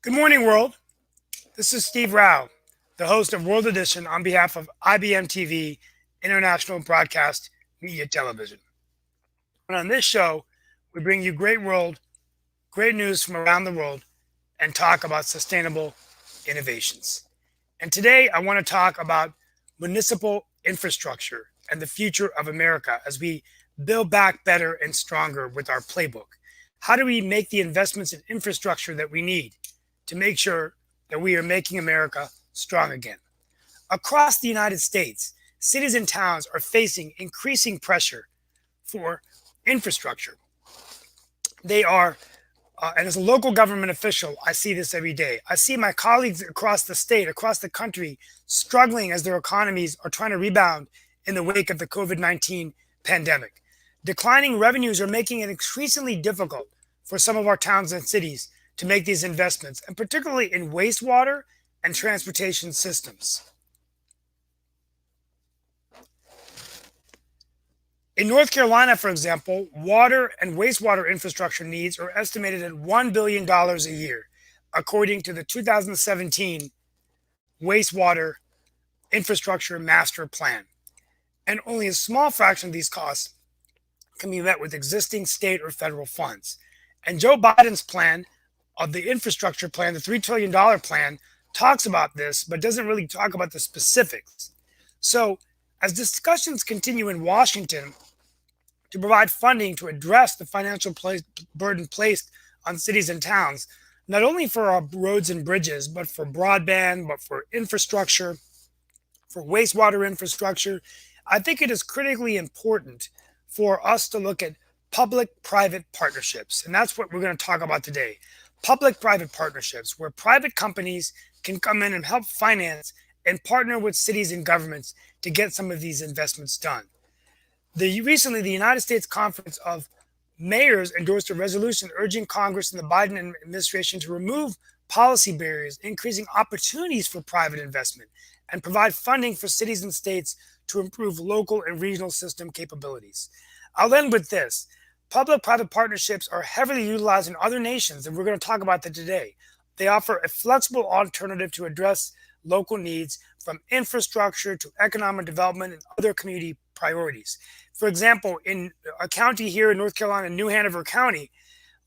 Good morning, world. This is Steve Rao, the host of World Edition on behalf of IBM TV, International Broadcast Media Television. And on this show, we bring you great news from around the world, and talk about sustainable innovations. And today, I want to talk about municipal infrastructure and the future of America as we build back better and stronger with our playbook. How do we make the investments in infrastructure that we need to make sure that we are making America strong again? Across the United States, cities and towns are facing increasing pressure for infrastructure. They are, and as a local government official, I see this every day. I see my colleagues across the state, across the country, struggling as their economies are trying to rebound in the wake of the COVID-19 pandemic. Declining revenues are making it increasingly difficult for some of our towns and cities to make these investments, and particularly in wastewater and transportation systems. In North Carolina, for example, water and wastewater infrastructure needs are estimated at $1 billion a year, according to the 2017 Wastewater Infrastructure Master Plan. And only a small fraction of these costs can be met with existing state or federal funds. And Joe Biden's plan of the infrastructure plan, the $3 trillion plan, talks about this, but doesn't really talk about the specifics. So, as discussions continue in Washington to provide funding to address the financial burden placed on cities and towns, not only for our roads and bridges, but for broadband, but for infrastructure, for wastewater infrastructure, I think it is critically important for us to look at public-private partnerships. And that's what we're going to talk about today. Public-private partnerships, where private companies can come in and help finance and partner with cities and governments to get some of these investments done. Recently, the United States Conference of Mayors endorsed a resolution urging Congress and the Biden administration to remove policy barriers, increasing opportunities for private investment, and provide funding for cities and states to improve local and regional system capabilities. I'll end with this. Public-private partnerships are heavily utilized in other nations, and we're going to talk about that today. They offer a flexible alternative to address local needs, from infrastructure to economic development and other community priorities. For example, in a county here in North Carolina, New Hanover County,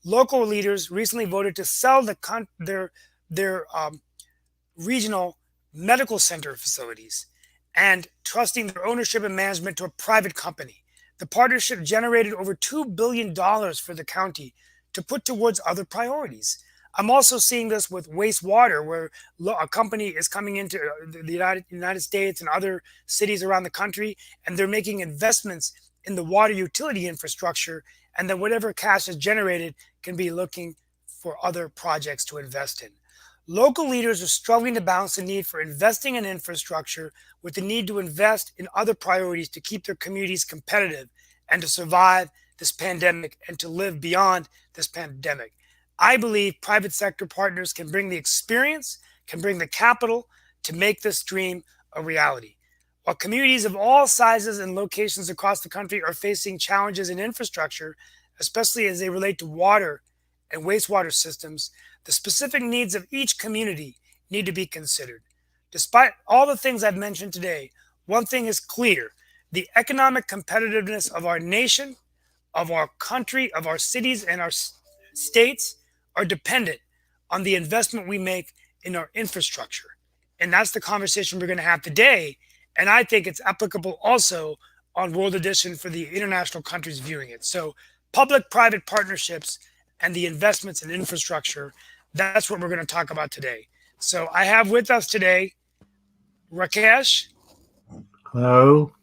local leaders recently voted to sell their regional medical center facilities and trusting their ownership and management to a private company. The partnership generated over $2 billion for the county to put towards other priorities. I'm also seeing this with wastewater, where a company is coming into the United States and other cities around the country, and they're making investments in the water utility infrastructure, and then whatever cash is generated can be looking for other projects to invest in. Local leaders are struggling to balance the need for investing in infrastructure with the need to invest in other priorities to keep their communities competitive and to survive this pandemic and to live beyond this pandemic. I believe private sector partners can bring the experience, can bring the capital to make this dream a reality. While communities of all sizes and locations across the country are facing challenges in infrastructure, especially as they relate to water and wastewater systems, the specific needs of each community need to be considered. Despite all the things I've mentioned today, one thing is clear: the economic competitiveness of our nation, of our country, of our cities, and our states are dependent on the investment we make in our infrastructure. And that's the conversation we're going to have today. And I think it's applicable also on World Edition for the international countries viewing it. So, public-private partnerships and the investments in infrastructure, that's what we're going to talk about today. So, I have with us today Rakesh. Hello.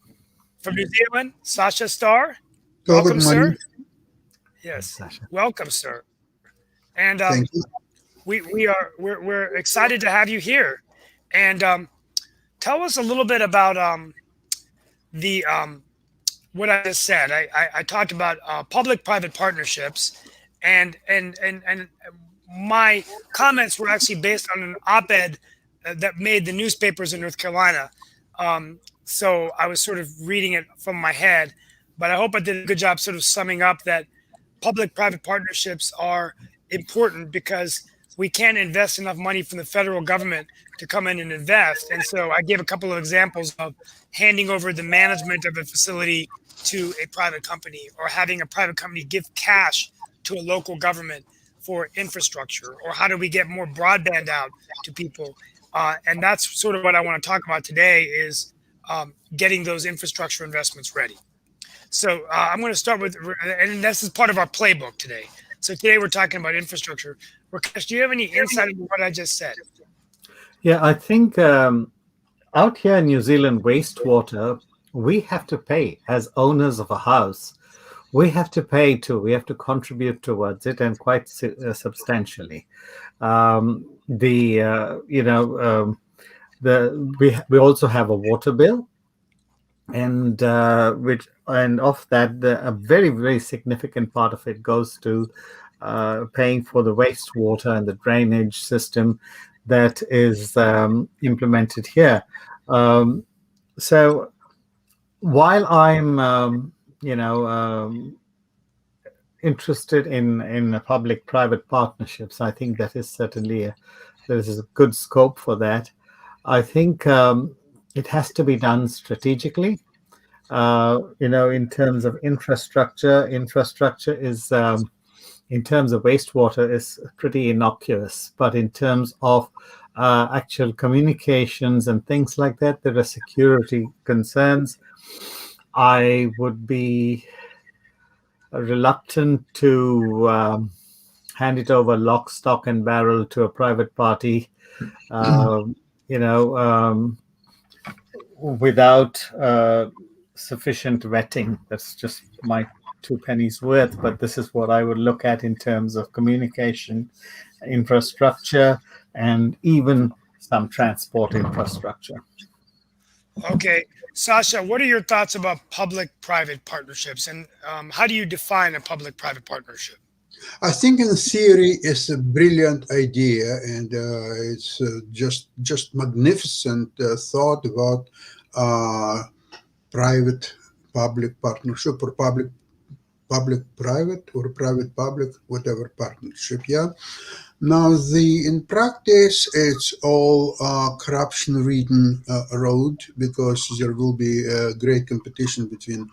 From New Zealand, Sasha Starr. Hello, Welcome, good sir. morning. Yes, Sasha. welcome, sir. And Thank you. we're excited to have you here. And tell us a little bit about the what I just said. I talked about public-private partnerships, and my comments were actually based on an op-ed that made the newspapers in North Carolina. So I was sort of reading it from my head, but I hope I did a good job sort of summing up that public-private partnerships are important because we can't invest enough money from the federal government to come in and invest. And so I gave a couple of examples of handing over the management of a facility to a private company, or having a private company give cash to a local government for infrastructure, or how do we get more broadband out to people. And that's sort of what I want to talk about today, is getting those infrastructure investments ready. So I'm going to start with, and this is part of our playbook today. So today we're talking about infrastructure. Rakesh, do you have any insight into what I just said? Yeah, I think out here in New Zealand, wastewater, we have to pay as owners of a house. We have to pay too. We have to contribute towards it, and quite substantially. We also have a water bill, and of that, a very, very significant part of it goes to paying for the wastewater and the drainage system that is implemented here. So while I'm interested in public-private partnerships, I think that is certainly there is a good scope for that. I think it has to be done strategically. In terms of infrastructure is, in terms of wastewater, is pretty innocuous. But in terms of actual communications and things like that, there are security concerns. I would be reluctant to hand it over lock, stock, and barrel to a private party, without sufficient vetting. That's just my two pennies worth, but this is what I would look at in terms of communication, infrastructure, and even some transport infrastructure. Okay. Sasha, what are your thoughts about public-private partnerships, and how do you define a public-private partnership? I think in theory it's a brilliant idea, and it's just magnificent thought about private-public partnership, or public-private, or private-public, whatever partnership. Yeah. Now, in practice, it's all corruption-ridden road, because there will be great competition between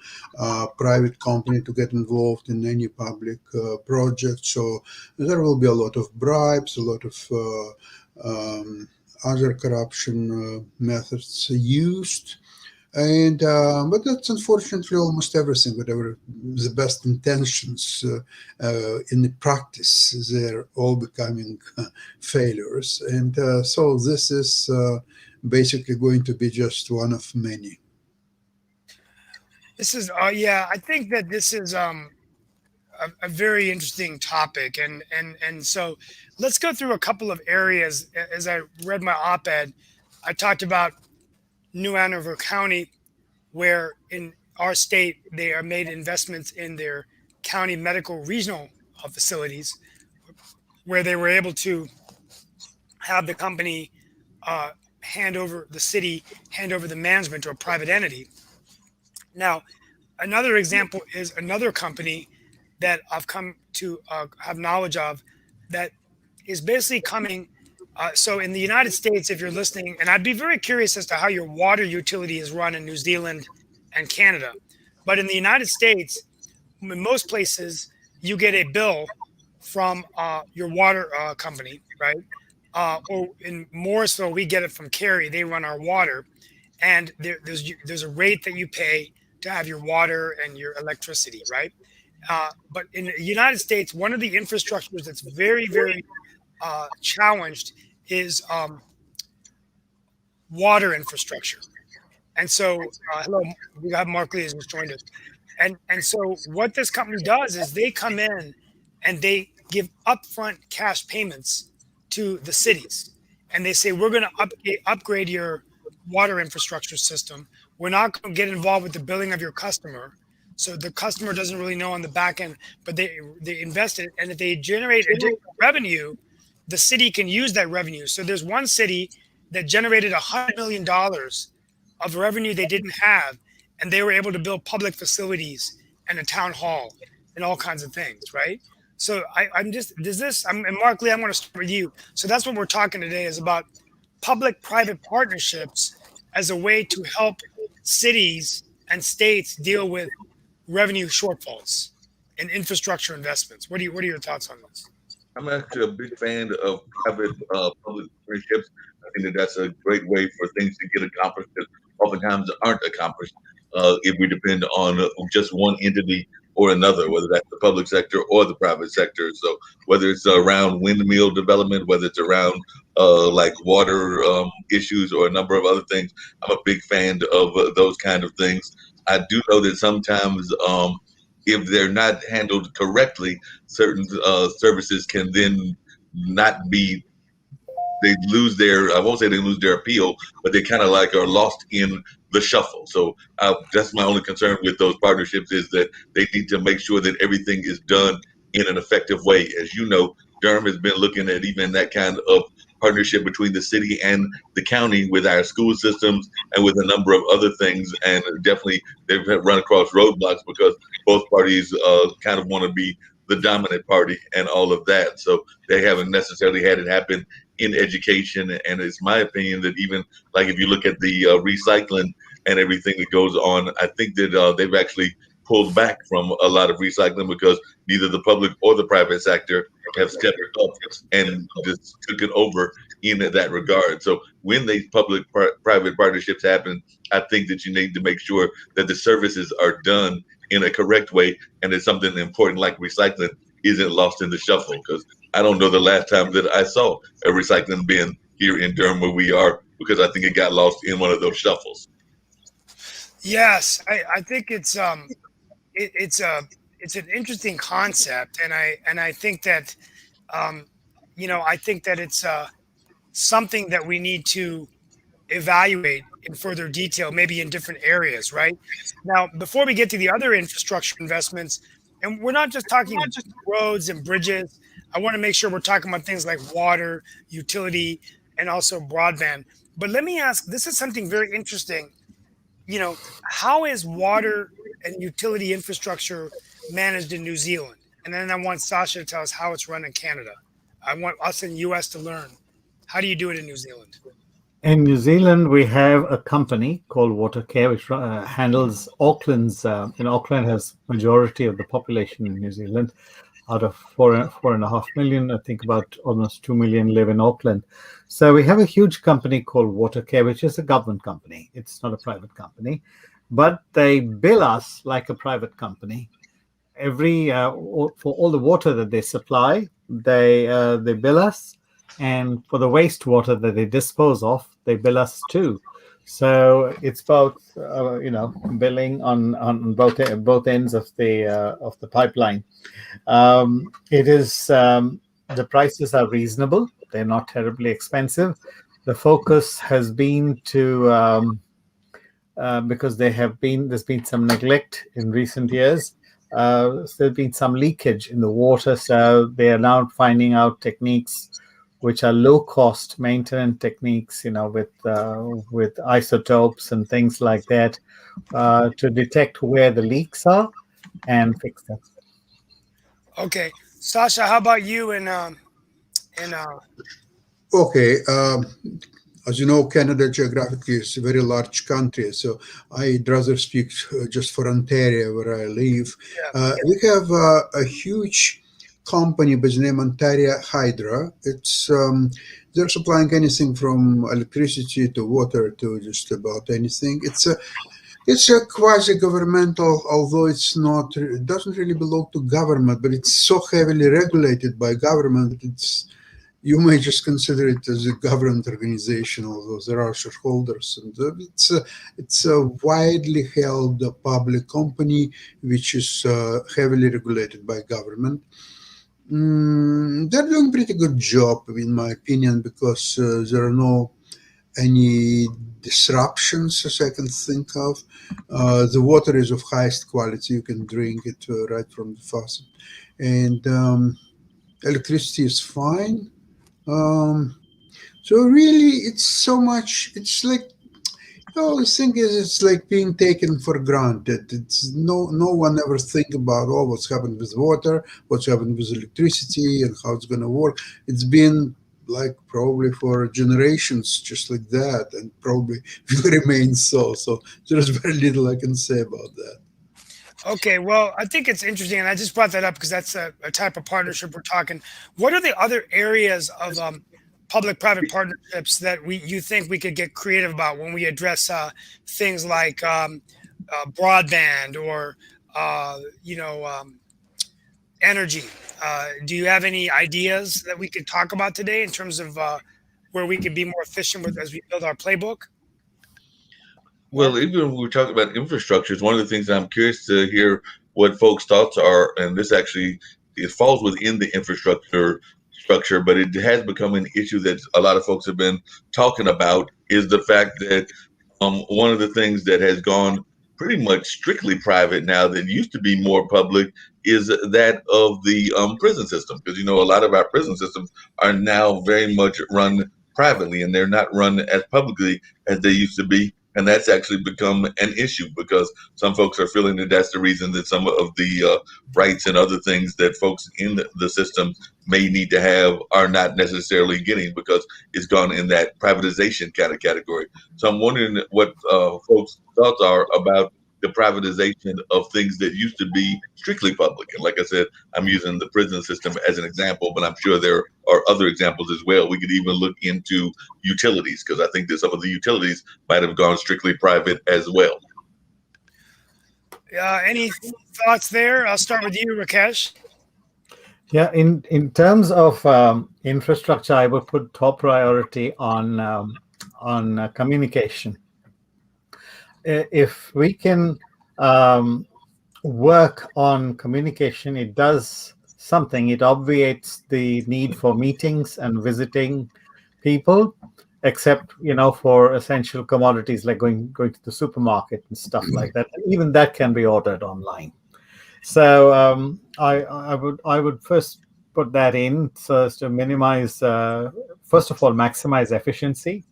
private company to get involved in any public project. So there will be a lot of bribes, a lot of other corruption methods used. And but that's unfortunately almost everything. Whatever the best intentions, in the practice, they're all becoming failures. And so this is basically going to be just one of many. This is, I think that this is a very interesting topic, and so let's go through a couple of areas. As I read my op-ed, I talked about New Hanover County, where in our state they are made investments in their county medical regional facilities, where they were able to have the company hand over the management to a private entity. Now, another example is another company that I've come to have knowledge of, that is basically coming. So in the United States, if you're listening, and I'd be very curious as to how your water utility is run in New Zealand and Canada, but in the United States, in most places, you get a bill from your water company, right? Or in Morrisville, we get it from Carey. They run our water, and there's a rate that you pay to have your water and your electricity, right? But in the United States, one of the infrastructures that's very, very challenged is water infrastructure. And so, hello, we have Mark Lee who's joined us. And so what this company does is they come in and they give upfront cash payments to the cities. And they say, we're going to upgrade your water infrastructure system. We're not going to get involved with the billing of your customer. So the customer doesn't really know on the back end, but they invest it. And if they generate additional revenue, the city can use that revenue. So there's one city that generated $100 million of revenue they didn't have, and they were able to build public facilities and a town hall and all kinds of things, right? So I'm just, and Mark Lee, I'm going to start with you. So that's what we're talking today is about public-private partnerships as a way to help cities and states deal with revenue shortfalls and infrastructure investments. What are your thoughts on this? I'm actually a big fan of private public partnerships. I think that that's a great way for things to get accomplished that oftentimes aren't accomplished if we depend on just one entity or another, whether that's the public sector or the private sector. So whether it's around windmill development, whether it's around like water issues or a number of other things, I'm a big fan of those kind of things. I do know that sometimes if they're not handled correctly, certain services can then not be, they lose their, I won't say they lose their appeal, but they kind of like are lost in the shuffle. So that's my only concern with those partnerships is that they need to make sure that everything is done in an effective way. As you know, Durham has been looking at even that kind of partnership between the city and the county with our school systems and with a number of other things. And definitely they've run across roadblocks because both parties kind of want to be the dominant party and all of that. So they haven't necessarily had it happen in education. And it's my opinion that even like if you look at the recycling and everything that goes on, I think that they've actually pulled back from a lot of recycling because neither the public or the private sector have stepped up and just took it over in that regard. So when these public-private partnerships happen, I think that you need to make sure that the services are done in a correct way and that something important like recycling isn't lost in the shuffle, because I don't know the last time that I saw a recycling bin here in Durham where we are, because I think it got lost in one of those shuffles. Yes, I think it's an interesting concept, and I think that I think that it's something that we need to evaluate in further detail, maybe in different areas, right? Now, before we get to the other infrastructure investments, and we're not just talking roads and bridges, I want to make sure we're talking about things like water, utility, and also broadband. But let me ask, this is something very interesting. How is water and utility infrastructure managed in New Zealand? And then I want Sasha to tell us how it's run in Canada. I want us in the US to learn. How do you do it in New Zealand? In New Zealand, we have a company called Watercare, which handles Auckland's. Auckland has majority of the population in New Zealand. Out of 4.5 million, I think about almost 2 million live in Auckland. So we have a huge company called Watercare, which is a government company. It's not a private company, but they bill us like a private company. For all the water that they supply, they bill us, and for the wastewater that they dispose of, they bill us too. So it's both, billing on both ends of the pipeline. It is the prices are reasonable; they're not terribly expensive. The focus has been to because there's been some neglect in recent years. There's been some leakage in the water, so they are now finding out techniques which are low-cost maintenance techniques, with isotopes and things like that, to detect where the leaks are and fix them. Okay, Sasha, how about you? Okay. As you know, Canada geographically is a very large country, so I'd rather speak just for Ontario, where I live. Yeah. We have a huge company by the name Ontario Hydro. It's they're supplying anything from electricity to water to just about anything. It's a quasi-governmental, although it doesn't really belong to government, but it's so heavily regulated by government. You may just consider it as a government organization, although there are shareholders, and it's a widely held public company which is heavily regulated by government. They're doing a pretty good job, in my opinion, because there are no any disruptions as I can think of. The water is of highest quality; you can drink it right from the faucet, and electricity is fine. So really, it's so much. It's like Well, the thing is, it's like being taken for granted. It's no one ever think about what's happened with water, what's happened with electricity, and how it's going to work. It's been like probably for generations, just like that, and probably will remain so. So there's very little I can say about that. Okay, well, I think it's interesting, and I just brought that up because that's a type of partnership we're talking. What are the other areas of public-private partnerships that you think we could get creative about when we address things like broadband or energy? Do you have any ideas that we could talk about today in terms of where we could be more efficient with as we build our playbook? Well, even when we're talking about infrastructures, one of the things I'm curious to hear what folks' thoughts are, and this actually it falls within the infrastructure structure, but it has become an issue that a lot of folks have been talking about, is the fact that one of the things that has gone pretty much strictly private now that used to be more public is that of the prison system. Because, a lot of our prison systems are now very much run privately, and they're not run as publicly as they used to be. And that's actually become an issue because some folks are feeling that that's the reason that some of the rights and other things that folks in the system may need to have are not necessarily getting because it's gone in that privatization kind of category. So I'm wondering what folks' thoughts are about the privatization of things that used to be strictly public. And like I said, I'm using the prison system as an example, but I'm sure there are other examples as well. We could even look into utilities because I think that some of the utilities might have gone strictly private as well. Any thoughts there? I'll start with you, Rakesh. Yeah, in terms of infrastructure, I would put top priority on communication. If we can work on communication, it does something. It obviates the need for meetings and visiting people, except for essential commodities like going to the supermarket and stuff like that. And even that can be ordered online. So I would first put that in so as to minimize, first of all, maximize efficiency.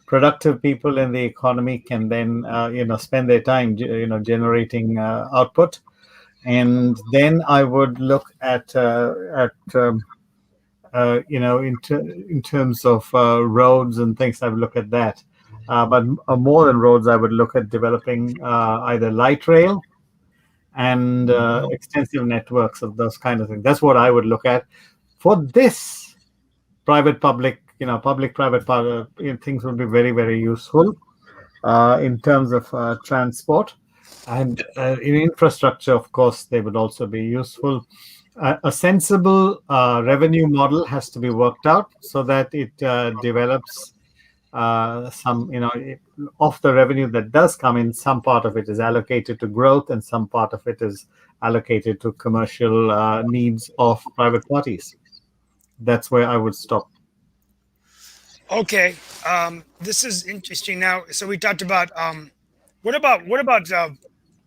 Productive people in the economy can then spend their time generating output, and then I would look at in terms of roads and things. I would look at that, but more than roads, I would look at developing either light rail and extensive networks of those kind of things. That's what I would look at for this private-public. Public-private things would be very, very useful in terms of transport. And in infrastructure, of course, they would also be useful. A sensible revenue model has to be worked out so that it develops some, of the revenue that does come in, some part of it is allocated to growth and some part of it is allocated to commercial needs of private parties. That's where I would stop. Okay, this is interesting. Now, so we talked about what about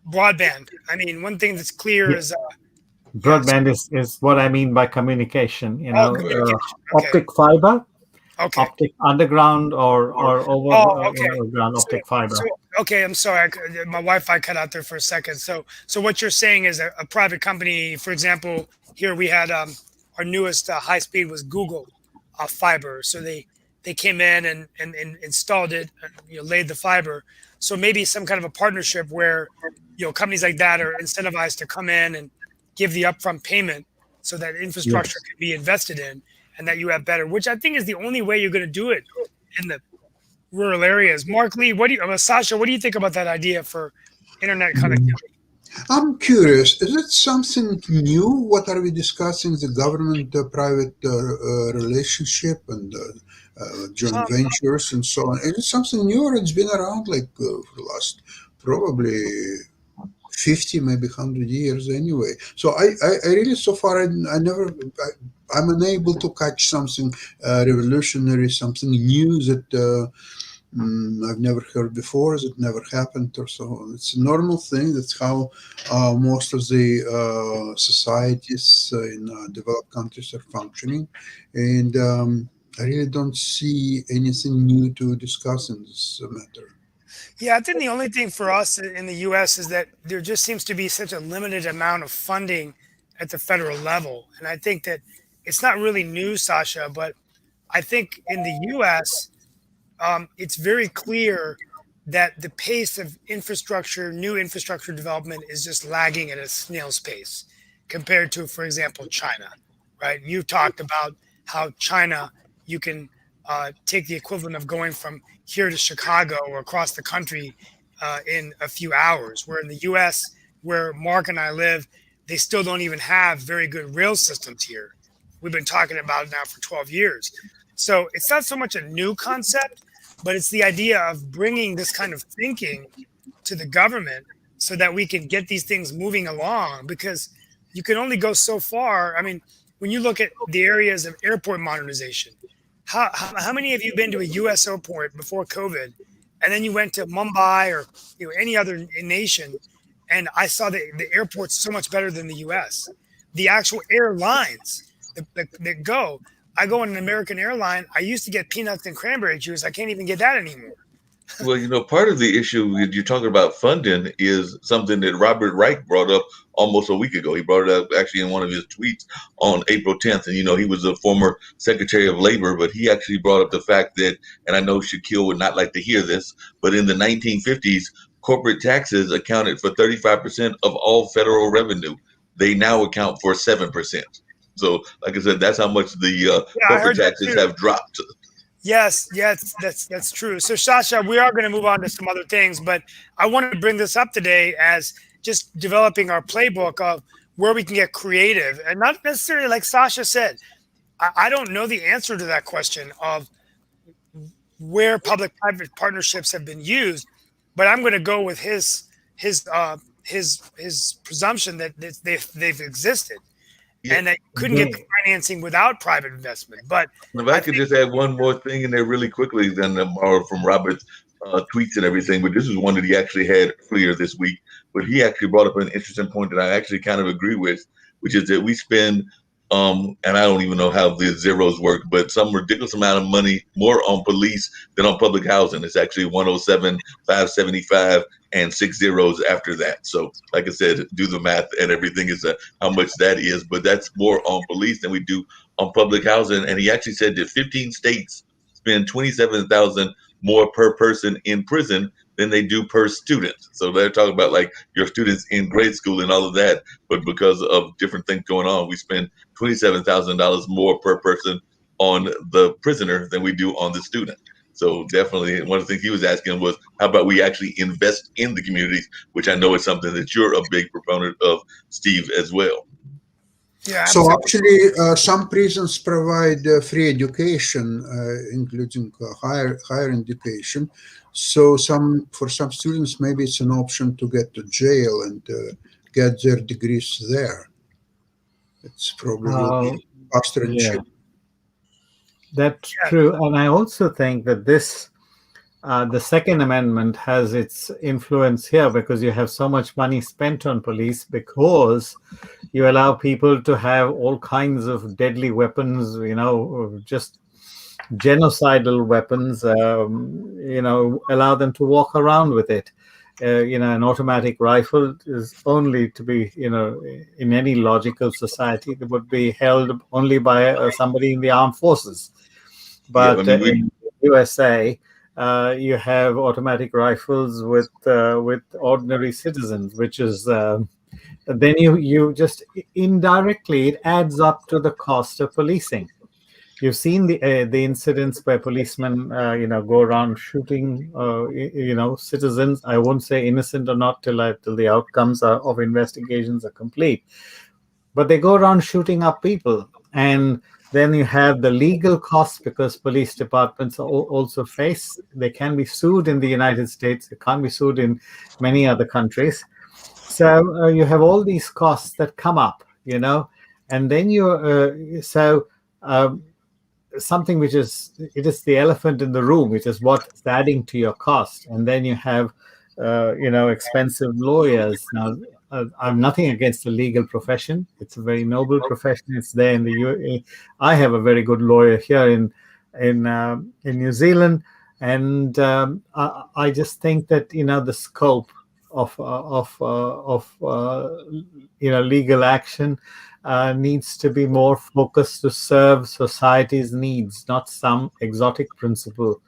broadband? I mean, one thing that's clear is broadband is what I mean by communication. communication. Okay. Optic fiber, optic underground or overground optic fiber. So, okay, I'm sorry, my Wi-Fi cut out there for a second. So what you're saying is a private company, for example, here we had our newest high speed was Google fiber. So they came in and installed it, laid the fiber. So maybe some kind of a partnership where, companies like that are incentivized to come in and give the upfront payment so that infrastructure can be invested in and that you have better, which I think is the only way you're going to do it in the rural areas. Mark Lee, Sasha, what do you think about that idea for internet connectivity? I'm curious, is it something new? What are we discussing? The government-private relationship and joint ventures and so on. Is it something new or it's been around for the last probably 50, maybe 100 years anyway? So I really, so far, I'm unable to catch something revolutionary, something new that I've never heard before, that never happened or so on. It's a normal thing. That's how most of the societies in developed countries are functioning. And I really don't see anything new to discuss in this matter. Yeah, I think the only thing for us in the U.S. is that there just seems to be such a limited amount of funding at the federal level, and I think that it's not really new, Sasha, but I think in the U.S. It's very clear that the pace of infrastructure, new infrastructure development, is just lagging at a snail's pace compared to, for example, China. Right? You talked about how China, you can take the equivalent of going from here to Chicago or across the country in a few hours. Where in the U.S., where Mark and I live, they still don't even have very good rail systems here. We've been talking about it now for 12 years. So it's not so much a new concept, but it's the idea of bringing this kind of thinking to the government so that we can get these things moving along, because you can only go so far. I mean, when you look at the areas of airport modernization, how many of you been to a U.S. airport before COVID, and then you went to Mumbai or any other nation, and I saw the airport's so much better than the U.S. The actual airlines that go. I go on an American airline. I used to get peanuts and cranberry juice. I can't even get that anymore. Well, part of the issue you're talking about funding is something that Robert Reich brought up almost a week ago. He brought it up actually in one of his tweets on April 10th. And, he was a former Secretary of Labor, but he actually brought up the fact that, and I know Shaquille would not like to hear this, but in the 1950s, corporate taxes accounted for 35% of all federal revenue. They now account for 7%. So, like I said, that's how much the corporate taxes have dropped. Yes, that's true. So, Sasha, we are going to move on to some other things, but I wanted to bring this up today as just developing our playbook of where we can get creative, and not necessarily like Sasha said. I don't know the answer to that question of where public-private partnerships have been used, but I'm going to go with his presumption that they've existed. Yeah. And they couldn't get the financing without private investment. But if I could just add one more thing in there really quickly, then borrow from Robert's tweets and everything. But this is one that he actually had earlier this week. But he actually brought up an interesting point that I actually kind of agree with, which is that we spend, and I don't even know how the zeros work, but some ridiculous amount of money more on police than on public housing. It's actually 107, 575. And 6 zeros after that. So, like I said, do the math and everything is how much that is. But that's more on police than we do on public housing. And he actually said that 15 states spend $27,000 more per person in prison than they do per student. So they're talking about like your students in grade school and all of that. But because of different things going on, we spend $27,000 more per person on the prisoner than we do on the student. So definitely one of the things he was asking was, how about we actually invest in the communities, which I know is something that you're a big proponent of, Steve, as well. Yeah. So actually, some prisons provide free education, including higher education. So for some students, maybe it's an option to get to jail and get their degrees there. It's probably faster and cheaper. That's true. And I also think that the Second Amendment has its influence here, because you have so much money spent on police, because you allow people to have all kinds of deadly weapons, just genocidal weapons, allow them to walk around with it. An automatic rifle is only to be, in any logical society, that would be held only by somebody in the armed forces. But in the USA, you have automatic rifles with ordinary citizens, which is then you just indirectly, it adds up to the cost of policing. You've seen the incidents where policemen go around shooting citizens. I won't say innocent or not till the outcomes of investigations are complete, but they go around shooting up people. And then you have the legal costs, because police departments also they can be sued in the United States. They can't be sued in many other countries. So you have all these costs that come up, and then something which is the elephant in the room, which is what's adding to your cost. And then you have, expensive lawyers. Now, I'm nothing against the legal profession. It's a very noble profession. It's there in the UAE. I have a very good lawyer here in New Zealand. And I just think that the scope of legal action needs to be more focused to serve society's needs, not some exotic principle.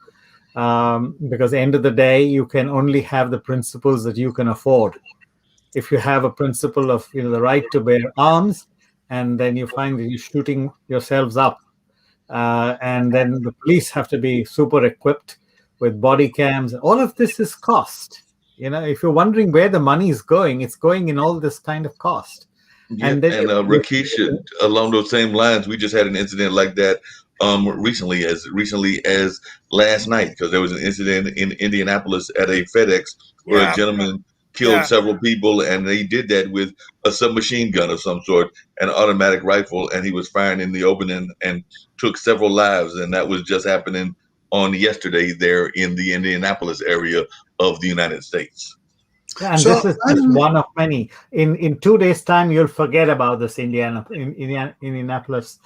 Because at the end of the day, you can only have the principles that you can afford. If you have a principle of the right to bear arms, and then you find that you're shooting yourselves up, and then the police have to be super equipped with body cams. All of this is cost. If you're wondering where the money is going, it's going in all this kind of cost. Yeah, And then Rakesh, along those same lines, we just had an incident like that recently as last night, because there was an incident in Indianapolis at a FedEx where a gentleman killed several people, and they did that with a submachine gun of some sort, an automatic rifle, and he was firing in the open and took several lives. And that was just happening on yesterday there in the Indianapolis area of the United States. And this is just one of many. In 2 days' time, you'll forget about this Indianapolis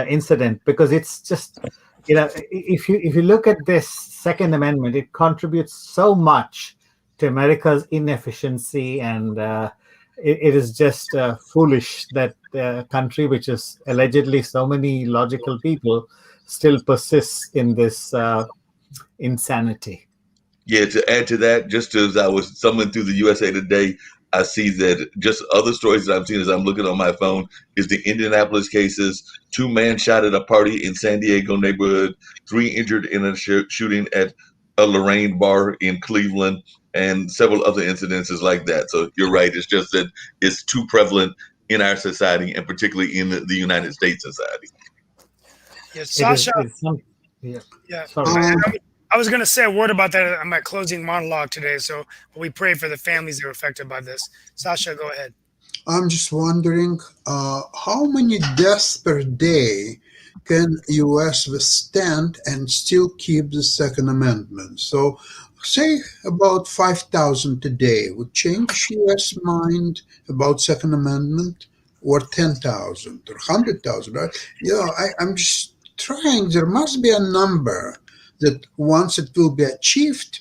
incident, because it's just, if you look at this Second Amendment, it contributes so much to America's inefficiency, and it is just foolish that a country which is allegedly so many logical people still persists in this insanity. Yeah, to add to that, just as I was thumbing through the USA Today, I see that just other stories that I'm seeing as I'm looking on my phone is the Indianapolis cases, 2 men shot at a party in San Diego neighborhood, 3 injured in a shooting at a Lorraine bar in Cleveland, and several other incidences like that. So you're right. It's just that it's too prevalent in our society, and particularly in the United States society. Yeah, Sasha. Sorry. I was going to say a word about that on my closing monologue today. So we pray for the families that are affected by this. Sasha, go ahead. I'm just wondering how many deaths per day can U.S. withstand and still keep the Second Amendment? So say about 5,000 today would change U.S. mind about Second Amendment, or 10,000 or 100,000, right? I'm just trying. There must be a number that once it will be achieved,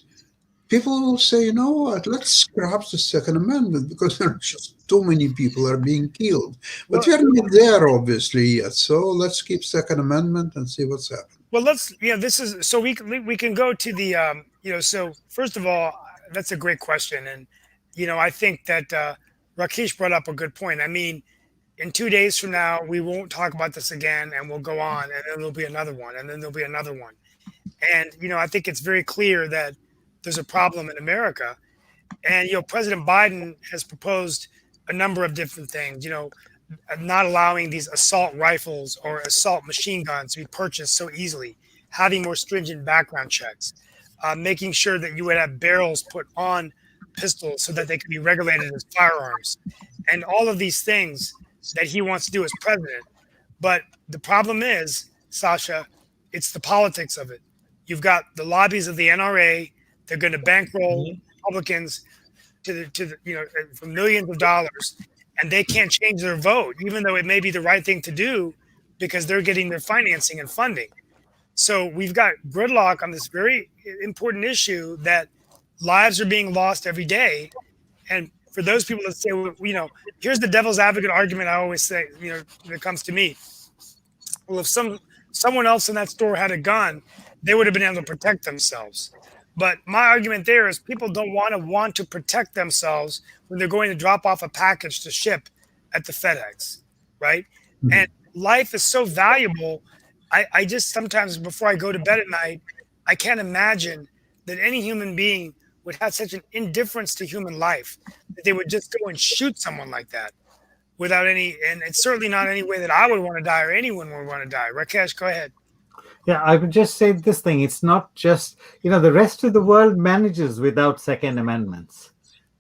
people will say, you know what, let's scrap the Second Amendment, because there are just too many people are being killed. But we are not there, obviously, yet. So let's keep Second Amendment and see what's happening. Well, this is, so we can go to the, so first of all, that's a great question. And, I think that Rakesh brought up a good point. I mean, in 2 days from now, we won't talk about this again, and we'll go on, and then there'll be another one, and then there'll be another one. And, I think it's very clear that there's a problem in America. And, President Biden has proposed a number of different things, not allowing these assault rifles or assault machine guns to be purchased so easily, having more stringent background checks, making sure that you would have barrels put on pistols so that they can be regulated as firearms, and all of these things that he wants to do as president. But the problem is, Sasha, it's the politics of it. You've got the lobbies of the NRA. They're going to bankroll Republicans to for millions of dollars, and they can't change their vote, even though it may be the right thing to do, because they're getting their financing and funding. So we've got gridlock on this very important issue that lives are being lost every day. And for those people that say, here's the devil's advocate argument I always say, when it comes to me. Well, if someone else in that store had a gun, they would have been able to protect themselves. But my argument there is people don't want to protect themselves when they're going to drop off a package to ship at the FedEx, right? Mm-hmm. And life is so valuable. I just sometimes before I go to bed at night, I can't imagine that any human being would have such an indifference to human life that they would just go and shoot someone like that without any, and it's certainly not any way that I would want to die or anyone would want to die. Rakesh, go ahead. Yeah, I would just say this thing. It's not just, the rest of the world manages without Second Amendments.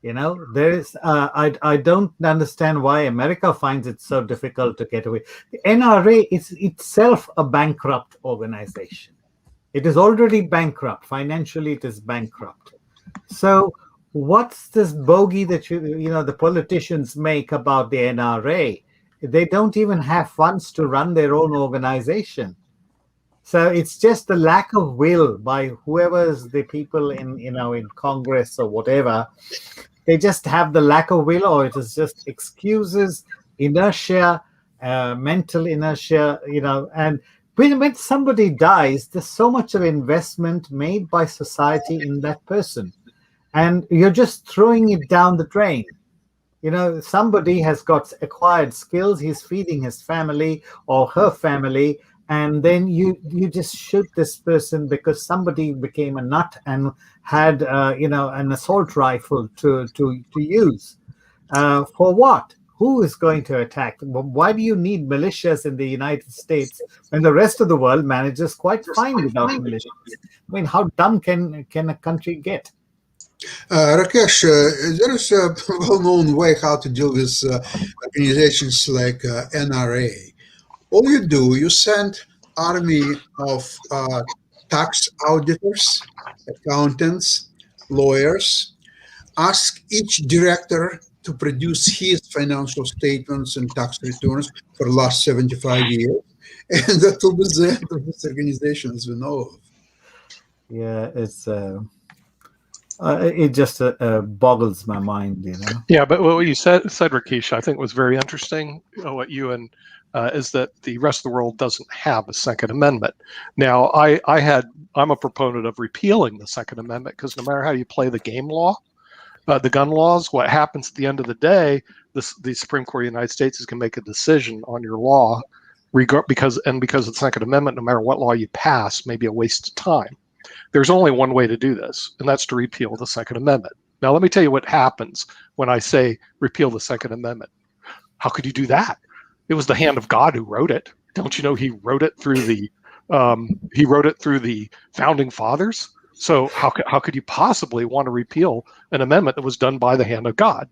There is, I don't understand why America finds it so difficult to get away. The NRA is itself a bankrupt organization. It is already bankrupt. Financially, it is bankrupt. So what's this bogey that the politicians make about the NRA? They don't even have funds to run their own organization. So it's just the lack of will by whoever's the people in Congress or whatever. They just have the lack of will, or it is just excuses, inertia, mental inertia, and when somebody dies, there's so much of investment made by society in that person, and you're just throwing it down the drain. Somebody has got acquired skills, he's feeding his family or her family, and then you just shoot this person because somebody became a nut and had an assault rifle to use. For what? Who is going to attack? Why do you need militias in the United States when the rest of the world manages quite fine without militias? I mean, how dumb can a country get? Rakesh, there is a well-known way how to deal with organizations like NRA. All you do, you send army of tax auditors, accountants, lawyers, ask each director to produce his financial statements and tax returns for the last 75 years, and that will be the end of this organization as we know of. Yeah, it just boggles my mind, Yeah, but what you said, Rakesh, I think was very interesting. What you and is that the rest of the world doesn't have a Second Amendment. Now, I'm a proponent of repealing the Second Amendment because no matter how you play the game law, the gun laws, what happens at the end of the day, the Supreme Court of the United States is going to make a decision on your law, because of the Second Amendment, no matter what law you pass, may be a waste of time. There's only one way to do this, and that's to repeal the Second Amendment. Now, let me tell you what happens when I say repeal the Second Amendment. How could you do that? It was the hand of God who wrote it. Don't you know he wrote it through the founding fathers? So how could you possibly want to repeal an amendment that was done by the hand of God?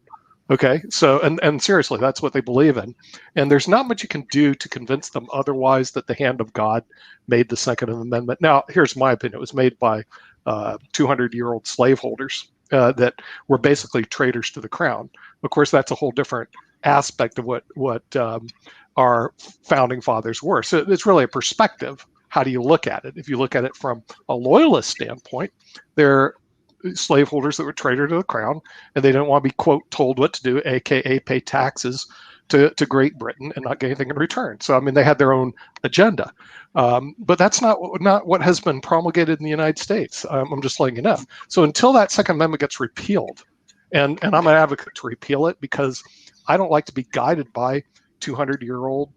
Okay, so and seriously, that's what they believe in, and there's not much you can do to convince them otherwise that the hand of God made the Second Amendment. Now, here's my opinion: it was made by 200-year-old slaveholders that were basically traitors to the crown. Of course, that's a whole different aspect of what our founding fathers were. So it's really a perspective. How do you look at it? If you look at it from a loyalist standpoint, they're slaveholders that were traitor to the crown, and they didn't want to be, quote, told what to do, aka pay taxes to Great Britain and not get anything in return. So I mean, they had their own agenda, but that's not what has been promulgated in the United States. I'm just letting you know. So until that Second Amendment gets repealed, and I'm an advocate to repeal it because I don't like to be guided by 200-year-old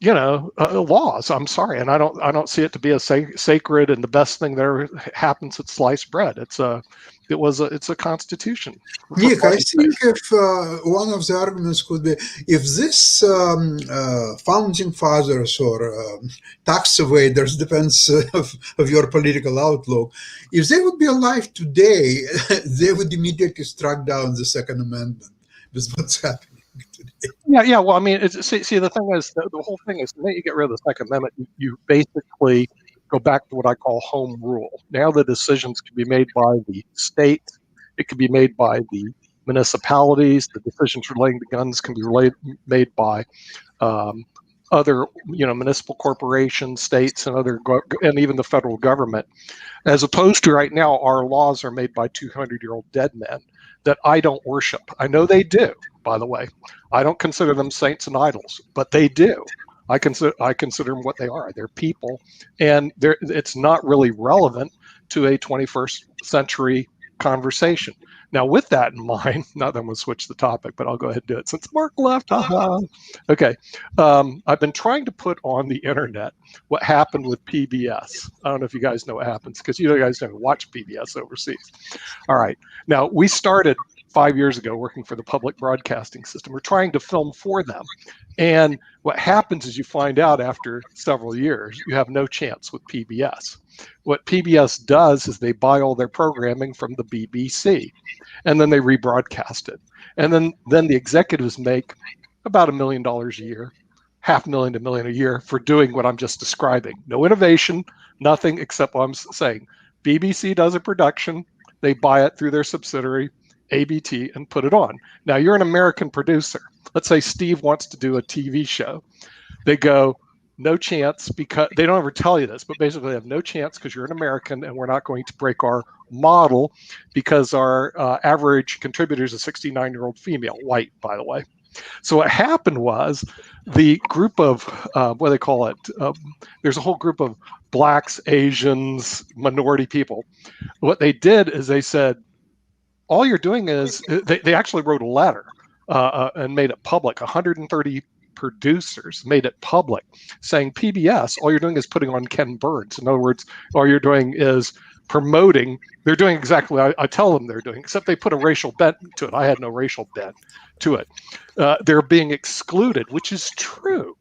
laws. I'm sorry, and I don't see it to be a sacred and the best thing that ever happens at sliced bread. It's a constitution. Nick, I think if one of the arguments could be if this founding fathers or tax evaders, depends of your political outlook, if they would be alive today, they would immediately strike down the Second Amendment with what's happening today. Yeah. Well, I mean, see, the thing is, the whole thing is, the minute you get rid of the Second Amendment, you basically go back to what I call home rule. Now the decisions can be made by the state. It can be made by the municipalities. The decisions relating to guns can be made by other, municipal corporations, states, and even the federal government. As opposed to right now, our laws are made by 200-year-old dead men that I don't worship. I know they do, by the way. I don't consider them saints and idols, but they do. I consider them what they are. They're people, and it's not really relevant to a 21st century conversation. Now, with that in mind, not that I'm going to switch the topic, but I'll go ahead and do it since Mark left. Okay. I've been trying to put on the internet what happened with PBS. I don't know if you guys know what happens because you guys don't watch PBS overseas. All right. Now, we started 5 years ago working for the public broadcasting system. We're trying to film for them. And what happens is you find out after several years, you have no chance with PBS. What PBS does is they buy all their programming from the BBC, and then they rebroadcast it. And then the executives make about $1 million a year, $500,000 to $1 million a year for doing what I'm just describing. No innovation, nothing except what I'm saying. BBC does a production, they buy it through their subsidiary, ABT, and put it on. Now, you're an American producer. Let's say Steve wants to do a TV show. They go, no chance, because they don't ever tell you this, but basically they have no chance because you're an American and we're not going to break our model because our average contributor is a 69-year-old female, white, by the way. So what happened was the group of, what do they call it? There's a whole group of blacks, Asians, minority people. What they did is they said, all you're doing is, they actually wrote a letter and made it public. 130 producers made it public saying PBS, all you're doing is putting on Ken Burns. In other words, all you're doing is promoting. They're doing exactly what I tell them they're doing, except they put a racial bent to it. I had no racial bent to it. They're being excluded, which is true.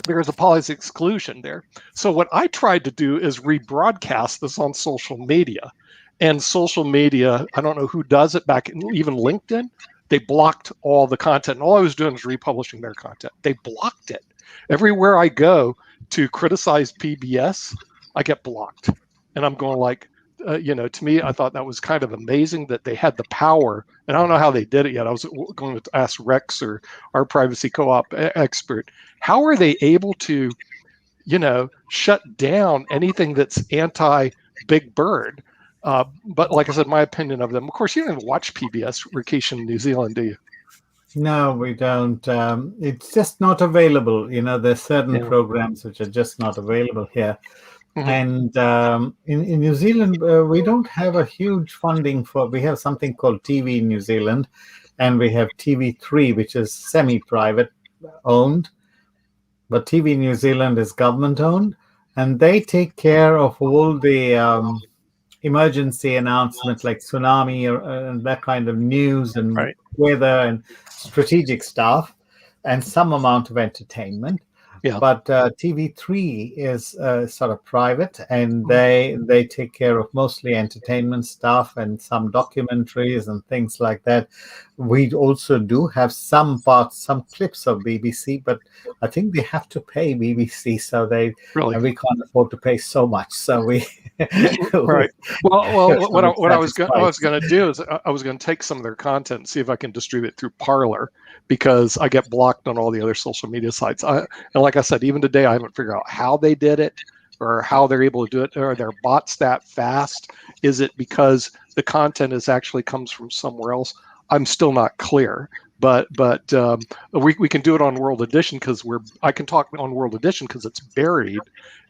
There is a policy exclusion there. So what I tried to do is rebroadcast this on social media. And social media, I don't know who does it back, even LinkedIn, they blocked all the content. And all I was doing was republishing their content. They blocked it. Everywhere I go to criticize PBS, I get blocked. And I'm going like, to me, I thought that was kind of amazing that they had the power. And I don't know how they did it yet. I was going to ask Rex, or our privacy co-op expert, how are they able to, shut down anything that's anti-Big Bird? But like I said, my opinion of them, of course, you don't even watch PBS, Rakesh, in New Zealand, do you? No, we don't. It's just not available. There's certain programs which are just not available here. Mm-hmm. And in New Zealand, we don't have a huge funding we have something called TV New Zealand, and we have TV3, which is semi-private owned. But TV New Zealand is government owned, and they take care of all the emergency announcements like tsunami and that kind of news and weather and strategic stuff, and some amount of entertainment. Yeah. But TV3 is sort of private, and they take care of mostly entertainment stuff and some documentaries and things like that. We also do have some clips of BBC, but I think they have to pay BBC, so and we can't afford to pay so much. So we right. Well, what I was going to do is I was going to take some of their content and see if I can distribute it through Parler, because I get blocked on all the other social media sites. And like I said, even today, I haven't figured out how they did it or how they're able to do it. Are their bots that fast? Is it because the content actually comes from somewhere else? I'm still not clear. But we can do it on World Edition because I can talk on World Edition because it's buried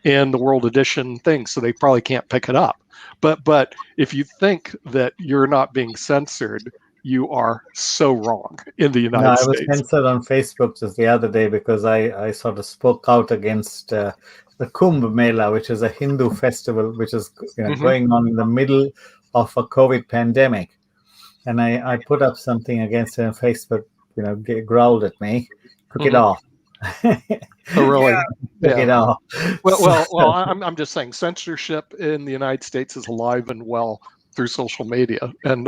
in the World Edition thing, so they probably can't pick it up. But if you think that you're not being censored, you are so wrong in the United States. I was censored on Facebook just the other day because I sort of spoke out against the Kumbh Mela, which is a Hindu festival which is going on in the middle of a COVID pandemic. And I put up something against it on Facebook, growled at me, took it off. Oh, really? Took it off. Well, I'm just saying censorship in the United States is alive and well through social media, and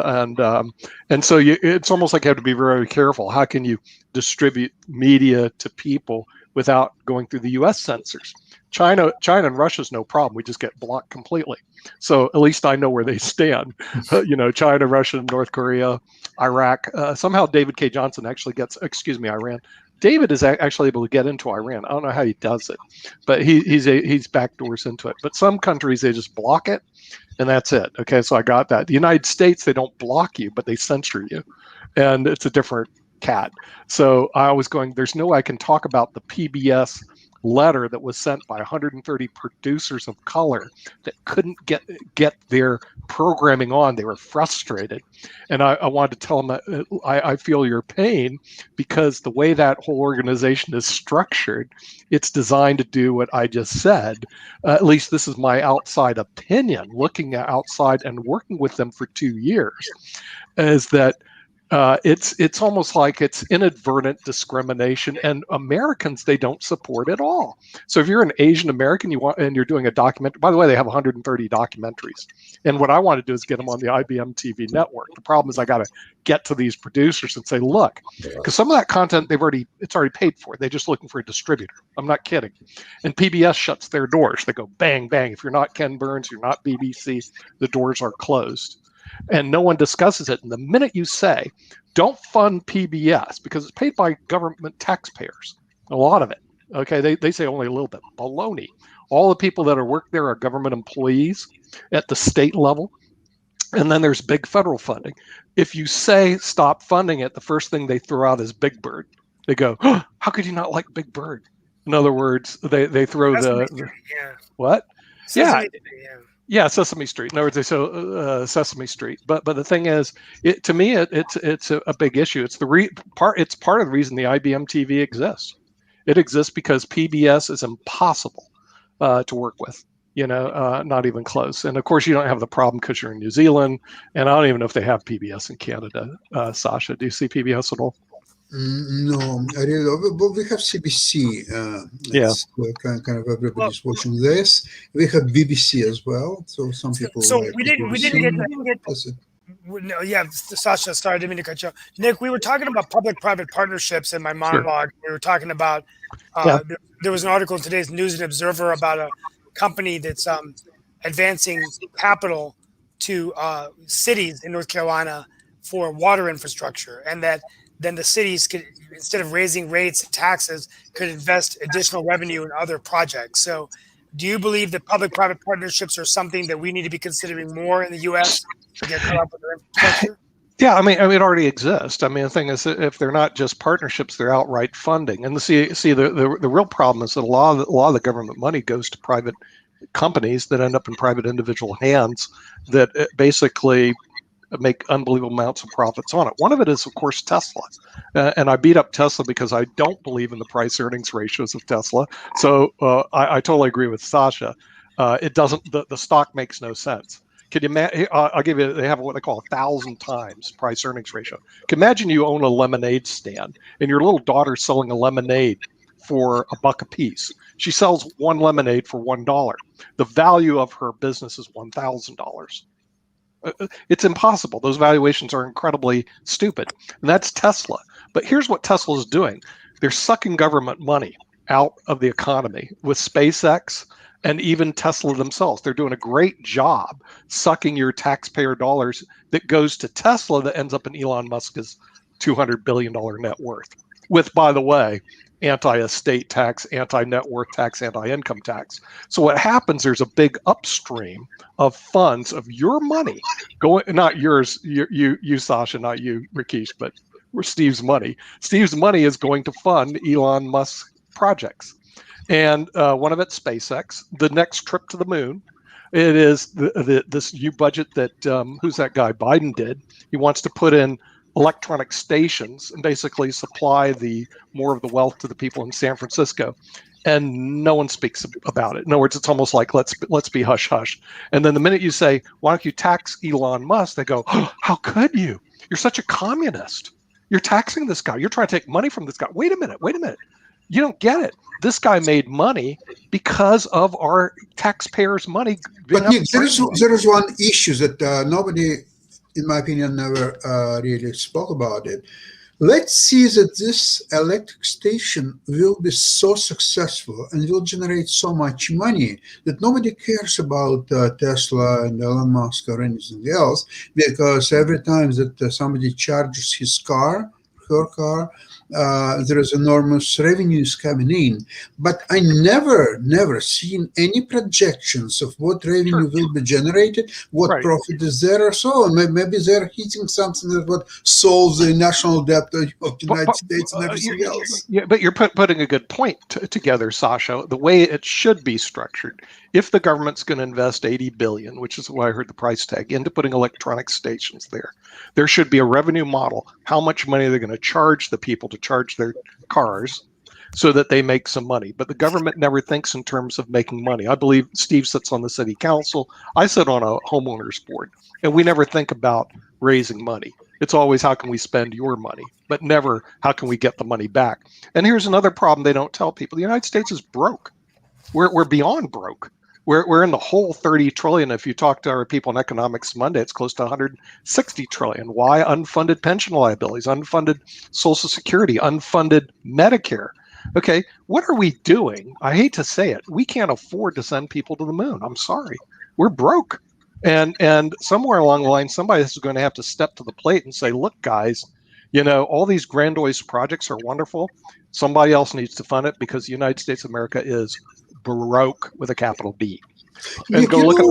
so it's almost like you have to be very careful. How can you distribute media to people without going through the U.S. censors? China and Russia's no problem. We just get blocked completely. So at least I know where they stand. China, Russia, North Korea, Iraq. Somehow David K. Johnson actually Iran. David is actually able to get into Iran. I don't know how he does it, but he's backdoors into it. But some countries, they just block it, and that's it. Okay, so I got that. The United States, they don't block you, but they censor you, and it's a different cat. So I was going, there's no way I can talk about the PBS letter that was sent by 130 producers of color that couldn't get their programming on. They were frustrated. And I wanted to tell them that I feel your pain, because the way that whole organization is structured, it's designed to do what I just said. At least this is my outside opinion, looking at outside and working with them for 2 years, is that it's almost like it's inadvertent discrimination, and Americans, they don't support at all. So if you're an Asian American, and you're doing a documentary, by the way, they have 130 documentaries. And what I want to do is get them on the IBM TV network. The problem is I got to get to these producers and say, look, because some of that content, it's already paid for. They're just looking for a distributor. I'm not kidding. And PBS shuts their doors. They go bang, bang. If you're not Ken Burns, you're not BBC, the doors are closed. And no one discusses it. And the minute you say, don't fund PBS because it's paid by government taxpayers, a lot of it, Okay, they say only a little bit. Baloney. All the people that are work there are government employees at the state level. And then there's big federal funding. If you say stop funding it, the first thing they throw out is Big Bird. They go, oh, how could you not like Big Bird? In other words, they throw Sesame the Street, yeah. what? Sesame Street, yeah. Yeah, Sesame Street. In other words, they say Sesame Street. But the thing is, to me, it's a big issue. It's It's part of the reason the IBM TV exists. It exists because PBS is impossible to work with. Not even close. And of course, you don't have the problem because you're in New Zealand, and I don't even know if they have PBS in Canada. Sasha, do you see PBS at all? No, I really don't. But we have CBC. Yeah. Kind of everybody's watching this. We have BBC as well. So some people. So like we didn't get. That's it. No, yeah, Sasha, sorry, I didn't mean to cut you off. Nick, we were talking about public-private partnerships in my monologue. Sure. We were talking about. There was an article in today's News and Observer about a company that's advancing capital to cities in North Carolina for water infrastructure, and that then the cities could, instead of raising rates and taxes, could invest additional revenue in other projects. So do you believe that public-private partnerships are something that we need to be considering more in the U.S. to get caught up with their infrastructure? Yeah, I mean, it already exists. I mean, the thing is, if they're not just partnerships, they're outright funding. And the real problem is that a lot of the government money goes to private companies that end up in private individual hands that basically make unbelievable amounts of profits on it. One of it is, of course, Tesla. And I beat up Tesla because I don't believe in the price earnings ratios of Tesla. So I totally agree with Sasha. It doesn't. The stock makes no sense. Can you imagine? I'll give you. They have what they call 1,000 times price earnings ratio. Can you imagine you own a lemonade stand and your little daughter's selling a lemonade for $1 a piece. She sells one lemonade for $1. The value of her business is $1,000. It's impossible. Those valuations are incredibly stupid. And that's Tesla. But here's what Tesla is doing. They're sucking government money out of the economy with SpaceX and even Tesla themselves. They're doing a great job sucking your taxpayer dollars that goes to Tesla that ends up in Elon Musk's $200 billion net worth. With, by the way, anti-estate tax, anti-net worth tax, anti-income tax. So what happens, there's a big upstream of funds of your money going, not yours, you Sasha, not you, Rakesh, but Steve's money. Steve's money is going to fund Elon Musk projects. And one of it's SpaceX, the next trip to the moon. It is this new budget that, who's that guy, Biden did. He wants to put in electronic stations and basically supply more of the wealth to the people in San Francisco. And no one speaks about it. In other words, it's almost like let's be hush hush. And then the minute you say, why don't you tax Elon Musk? They go, oh, how could you? You're such a communist. You're taxing this guy. You're trying to take money from this guy. Wait a minute. You don't get it. This guy made money because of our taxpayers' money. But Nick, there is one issue that nobody, in my opinion, never really spoke about it. Let's see that this electric station will be so successful and will generate so much money that nobody cares about Tesla and Elon Musk or anything else, because every time that somebody charges his car, her car, there is enormous revenues coming in. But I never seen any projections of what revenue will be generated, what profit is there or so. And maybe they're hitting something that would solve the national debt of the United States and everything else. Yeah, but you're putting a good point together, Sasha. The way it should be structured, if the government's going to invest $80 billion, which is why I heard the price tag, into putting electronic stations there should be a revenue model. How much money are they going to charge the people to charge their cars so that they make some money? But the government never thinks in terms of making money. I believe Steve sits on the city council. I sit on a homeowners board, and we never think about raising money. It's always how can we spend your money, but never how can we get the money back. And here's another problem they don't tell people. The United States is broke. We're beyond broke. We're in the whole 30 trillion. If you talk to our people in Economics Monday, it's close to 160 trillion. Why? Unfunded pension liabilities, unfunded Social Security, unfunded Medicare. Okay, what are we doing? I hate to say it. We can't afford to send people to the moon. I'm sorry. We're broke. And somewhere along the line, somebody is going to have to step to the plate and say, look, guys, All these grandiose projects are wonderful. Somebody else needs to fund it because the United States of America is broke with a capital B. And go look at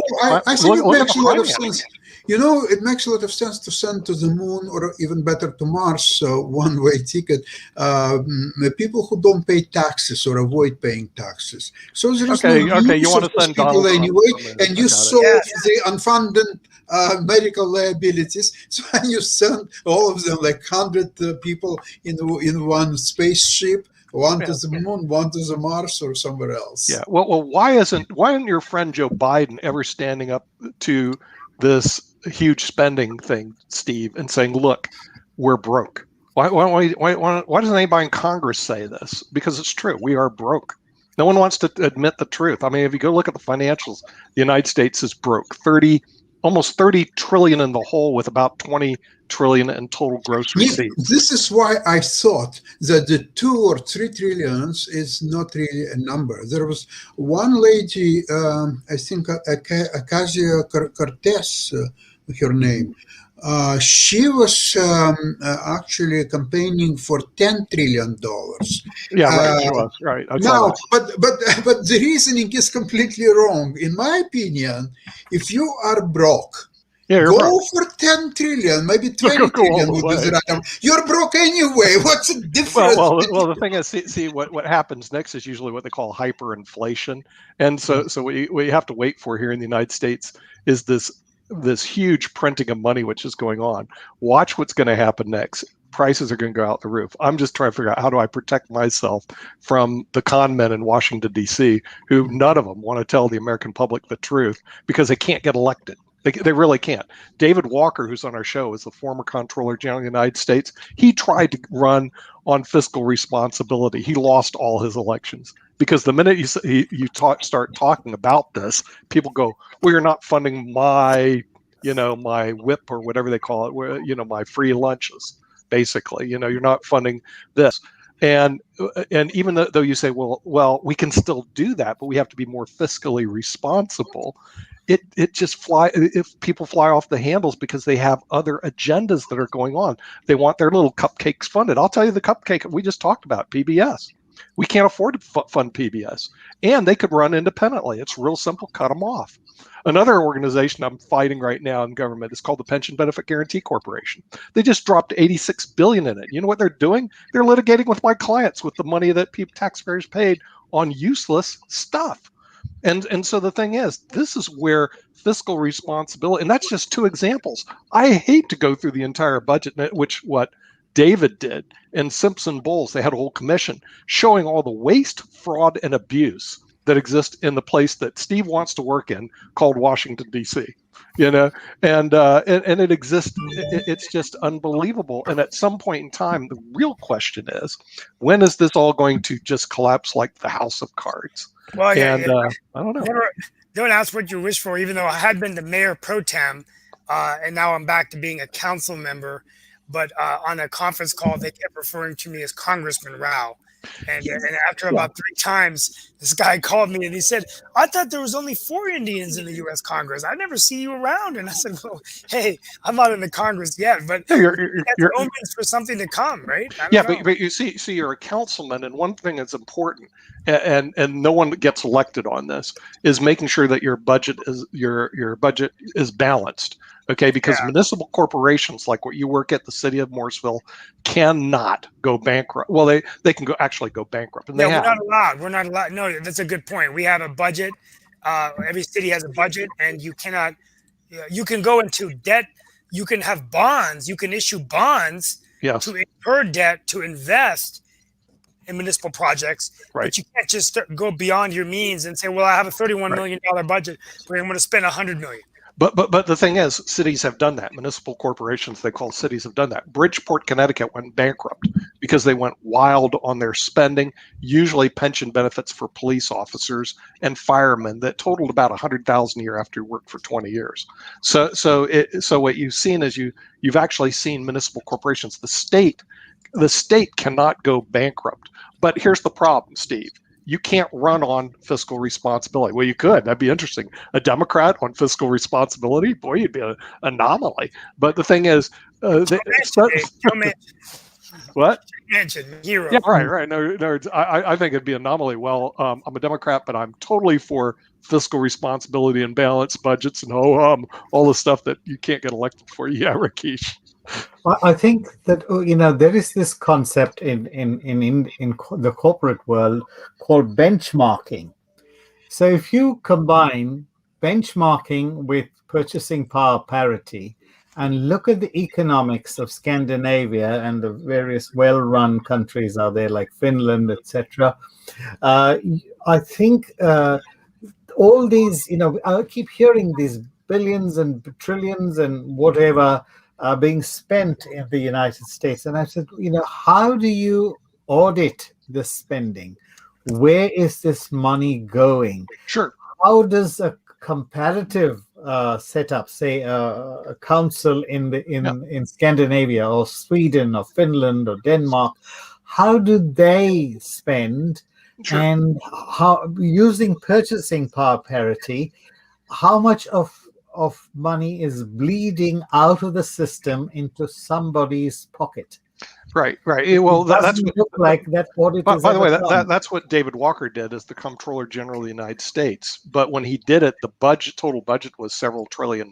I think it look at makes the a lot of financing. sense. It makes a lot of sense to send to the moon, or even better to Mars, one-way ticket, people who don't pay taxes or avoid paying taxes. So there is no Okay, you use want of to those send people Donald Trump anyway, to the moon. and you I got it. solve Yeah. the unfunded medical liabilities. So you send all of them, like 100 people in one spaceship. One to the moon, one to the Mars, or somewhere else. Yeah. Well, why isn't your friend Joe Biden ever standing up to this huge spending thing, Steve, and saying, "Look, we're broke"? Why doesn't anybody in Congress say this? Because it's true. We are broke. No one wants to admit the truth. I mean, if you go look at the financials, the United States is broke. Almost 30 trillion in the hole, with about 20 trillion in total gross receipts. This is why I thought that the 2 or 3 trillions is not really a number. There was one lady, I think Ocasio-Cortez, her name. She was actually campaigning for $10 trillion. Yeah, right. She was right. I saw Now, that. but the reasoning is completely wrong. In my opinion, if you are broke, You're go broke. for 10 trillion, maybe 20 Go all trillion the would be way. the right number. You're broke anyway. What's the difference? Well, the thing is, see what happens next is usually what they call hyperinflation, and so what you have to wait for here in the United States is this huge printing of money which is going on. Watch what's going to happen next. Prices are going to go out the roof. I'm just trying to figure out, how do I protect myself from the con men in Washington, D.C., who none of them want to tell the American public the truth because they can't get elected. They really can't. David Walker, who's on our show, is the former Comptroller General of the United States. He tried to run on fiscal responsibility. He lost all his elections because the minute start talking about this, people go, "Well, you're not funding my whip," or whatever they call it, my free lunches. Basically, you're not funding this. And even though you say, well, we can still do that, but we have to be more fiscally responsible. It just if people fly off the handles because they have other agendas that are going on. They want their little cupcakes funded. I'll tell you the cupcake we just talked about, PBS. We can't afford to fund PBS, and they could run independently. It's real simple. Cut them off. Another organization I'm fighting right now in government is called the Pension Benefit Guaranty Corporation. They just dropped $86 billion in it. You know what they're doing? They're litigating with my clients with the money that taxpayers paid on useless stuff. And so the thing is, this is where fiscal responsibility, and that's just 2 examples. I hate to go through the entire budget, which what David did and Simpson Bowles. They had a whole commission showing all the waste, fraud, and abuse that exists in the place that Steve wants to work in, called Washington, D.C. And it exists. It's just unbelievable. And at some point in time, the real question is, when is this all going to just collapse like the house of cards? Well, I don't know. Don't ask what you wish for, even though I had been the mayor pro tem, and now I'm back to being a council member. But on a conference call, they kept referring to me as Congressman Rao. And after about 3 times, this guy called me and he said, "I thought there was only 4 Indians in the U.S. Congress. I never see you around." And I said, "Well, hey, I'm not in the Congress yet, but you're omens for something to come, right?" But you see, you're a councilman, and one thing that's important, and no one gets elected on this, is making sure that your budget is balanced. Okay, because municipal corporations like what you work at, the city of Morrisville, cannot go bankrupt. Well, they can actually go bankrupt, and we're not allowed. We're not allowed. No, that's a good point. We have a budget. Every city has a budget, and you cannot. You can go into debt. You can have bonds. You can issue bonds to incur debt to invest in municipal projects. Right. But you can't just go beyond your means and say, "Well, I have a $31 million budget, but I'm going to spend $100 million." But the thing is, cities have done that. Municipal corporations, they call cities, have done that. Bridgeport, Connecticut went bankrupt because they went wild on their spending, usually pension benefits for police officers and firemen that totaled about $100,000 a year after you worked for 20 years. So what you've seen is you've actually seen municipal corporations. The state cannot go bankrupt. But here's the problem, Steve. you can't run on fiscal responsibility. Well, you could. That'd be interesting. A Democrat on fiscal responsibility, boy, you'd be an anomaly. But the thing is, Joe Manchin, what? Manchin, hero. Yeah, right. No, I think it'd be an anomaly. Well, I'm a Democrat, but I'm totally for fiscal responsibility and balanced budgets and all the stuff that you can't get elected for. Yeah, Rakesh. I think that there is this concept in the corporate world called benchmarking. So if you combine benchmarking with purchasing power parity and look at the economics of Scandinavia and the various well-run countries out there like Finland, etc., I think all these, I keep hearing these billions and trillions and whatever being spent in the United States. And I said, how do you audit the spending? Where is this money going? Sure. How does a comparative setup, say a council in Scandinavia or Sweden or Finland or Denmark, how do they spend? Sure. And how, using purchasing power parity, how much of money is bleeding out of the system into somebody's pocket? Right. Well, that's look like that audit. By the way, that's what David Walker did as the Comptroller General of the United States. But when he did it, the total budget was several $1 trillion.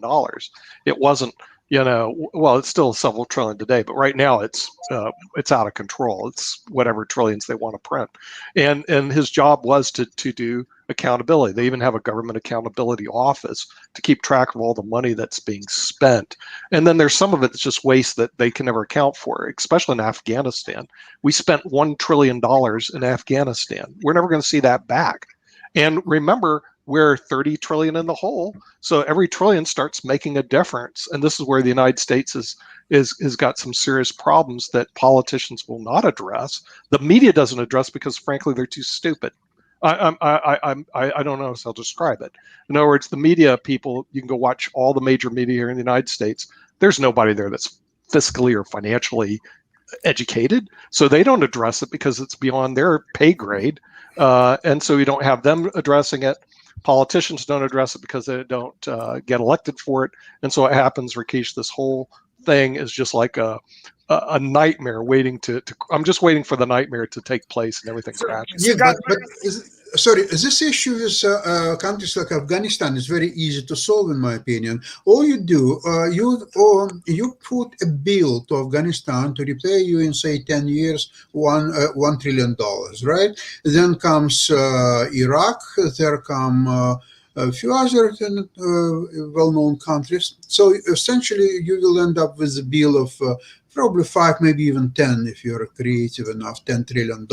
It wasn't, well, it's still several trillion today, but right now it's out of control. It's whatever trillions they want to print, and his job was to do accountability. They even have a government accountability office to keep track of all the money that's being spent. And then there's some of it that's just waste that they can never account for, especially in Afghanistan. We spent $1 trillion in Afghanistan. We're never going to see that back. And remember, we're 30 trillion in the hole. So every trillion starts making a difference. And this is where the United States is got some serious problems that politicians will not address. The media doesn't address because frankly, they're too stupid. I don't know how to describe it. In other words, the media people, you can go watch all the major media here in the United States. There's nobody there that's fiscally or financially educated. So they don't address it because it's beyond their pay grade. And so you don't have them addressing it. Politicians don't address it because they don't get elected for it. And so what happens, Rakesh, this whole thing is just like a nightmare waiting to I'm just waiting for the nightmare to take place and everything crashes. Yeah, but this issue with countries like Afghanistan is very easy to solve, in my opinion. All you do, you put a bill to Afghanistan to repay you in, say, 10 years, $1 trillion, right? Then comes Iraq, there come a few other well-known countries. So essentially, you will end up with a bill of probably 5, maybe even 10, if you're creative enough, $10 trillion.